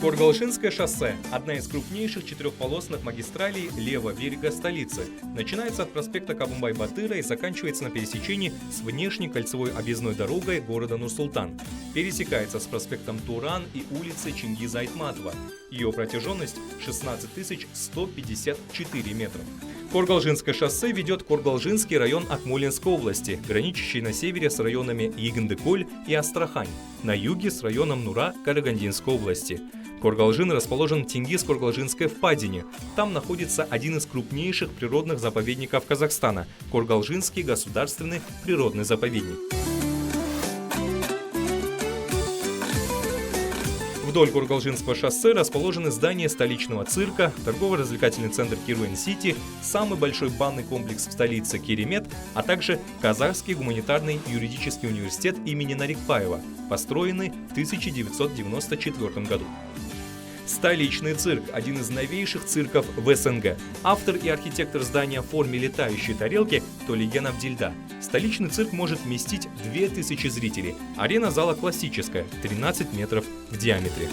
Коргалжинское шоссе – одна из крупнейших четырехполосных магистралей левого берега столицы. Начинается от проспекта Кабанбай-Батыра и заканчивается на пересечении с внешней кольцевой объездной дорогой города Нур-Султан. Пересекается с проспектом Туран и улицей Чингиза Айтматова. Ее протяженность – 16 154 метра. Коргалжинское шоссе ведет Коргалжинский район Акмолинской области, граничащий на севере с районами Егиндыколь и Астрахань, на юге с районом Нура Карагандинской области. Коргалжин расположен в Тенгиз-Коргалжинской впадине. Там находится один из крупнейших природных заповедников Казахстана – Коргалжинский государственный природный заповедник. Вдоль Коргалжинского шоссе расположены здания столичного цирка, торгово-развлекательный центр Керуэн-Сити, самый большой банный комплекс в столице Керемет, а также Казахский гуманитарный юридический университет имени Нарикпаева, построенный в 1994 году. Столичный цирк – один из новейших цирков в СНГ. Автор и архитектор здания в форме летающей тарелки Толиген Абдильда. Столичный цирк может вместить 2000 зрителей. Арена зала классическая – 13 метров в диаметре.